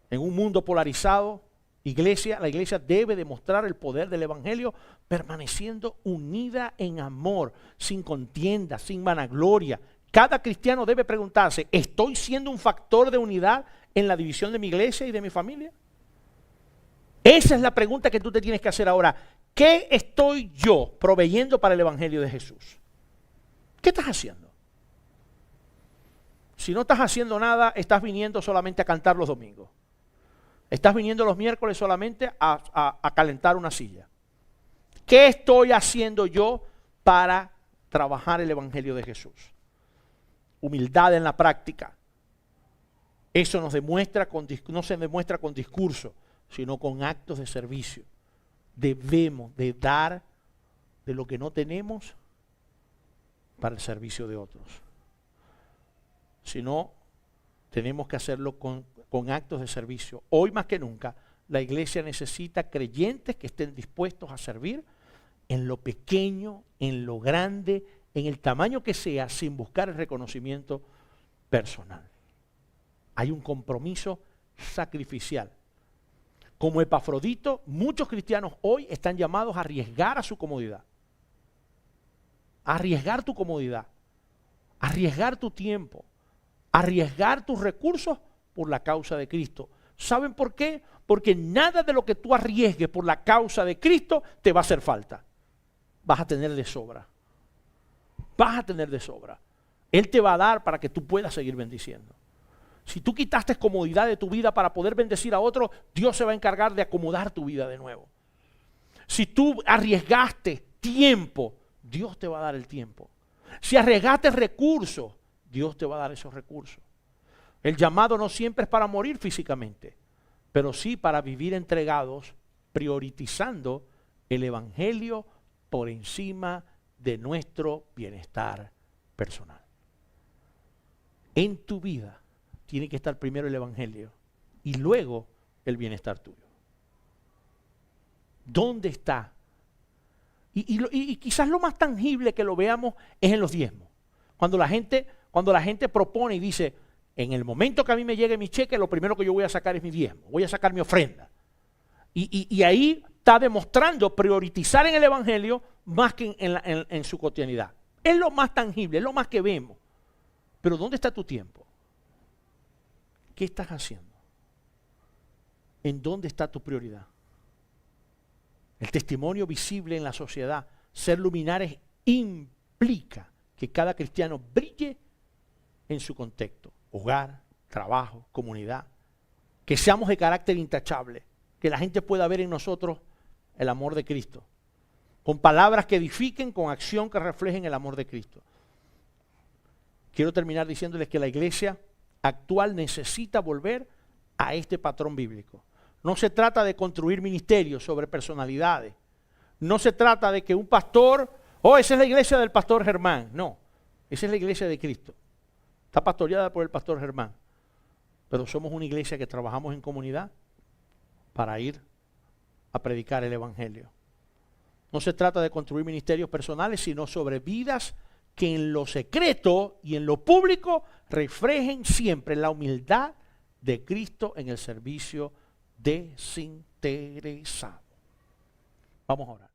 En un mundo polarizado, la iglesia debe demostrar el poder del evangelio permaneciendo unida en amor, sin contienda, sin vanagloria. Cada cristiano debe preguntarse, ¿estoy siendo un factor de unidad en la división de mi iglesia y de mi familia? Esa es la pregunta que tú te tienes que hacer ahora. ¿Qué estoy yo proveyendo para el evangelio de Jesús? ¿Qué estás haciendo? Si no estás haciendo nada, estás viniendo solamente a cantar los domingos. Estás viniendo los miércoles solamente a calentar una silla. ¿Qué estoy haciendo yo para trabajar el evangelio de Jesús? Humildad en la práctica. Eso no se demuestra con discurso, sino con actos de servicio. Debemos de dar de lo que no tenemos para el servicio de otros. Si no, tenemos que hacerlo con actos de servicio. Hoy más que nunca, la iglesia necesita creyentes que estén dispuestos a servir en lo pequeño, en lo grande, en el tamaño que sea, sin buscar el reconocimiento personal. Hay un compromiso sacrificial. Como Epafrodito, muchos cristianos hoy están llamados a arriesgar a su comodidad. Arriesgar tu comodidad, arriesgar tu tiempo, arriesgar tus recursos por la causa de Cristo. ¿Saben por qué? Porque nada de lo que tú arriesgues por la causa de Cristo te va a hacer falta. Vas a tener de sobra. Vas a tener de sobra. Él te va a dar para que tú puedas seguir bendiciendo. Si tú quitaste comodidad de tu vida para poder bendecir a otros, Dios se va a encargar de acomodar tu vida de nuevo. Si tú arriesgaste tiempo, Dios te va a dar el tiempo. Si arriesgaste recursos, Dios te va a dar esos recursos. El llamado no siempre es para morir físicamente, pero sí para vivir entregados, priorizando el evangelio por encima de nuestro bienestar personal. En tu vida tiene que estar primero el evangelio y luego el bienestar tuyo. ¿Dónde está? Y quizás lo más tangible que lo veamos es en los diezmos. Cuando la gente propone y dice, en el momento que a mí me llegue mi cheque, lo primero que yo voy a sacar es mi diezmo, voy a sacar mi ofrenda. Y ahí está demostrando priorizar en el evangelio más que en su cotidianidad. Es lo más tangible, es lo más que vemos. Pero ¿dónde está tu tiempo? ¿Qué estás haciendo? ¿En dónde está tu prioridad? El testimonio visible en la sociedad, ser luminares, implica que cada cristiano brille en su contexto, hogar, trabajo, comunidad, que seamos de carácter intachable, que la gente pueda ver en nosotros el amor de Cristo, con palabras que edifiquen, con acción que reflejen el amor de Cristo. Quiero terminar diciéndoles que la iglesia actual necesita volver a este patrón bíblico. No se trata de construir ministerios sobre personalidades. No se trata de que un pastor, esa es la iglesia del pastor Germán. No, esa es la iglesia de Cristo. Está pastoreada por el pastor Germán. Pero somos una iglesia que trabajamos en comunidad para ir a predicar el evangelio. No se trata de construir ministerios personales, sino sobre vidas que en lo secreto y en lo público reflejen siempre la humildad de Cristo en el servicio desinteresado. Vamos a orar.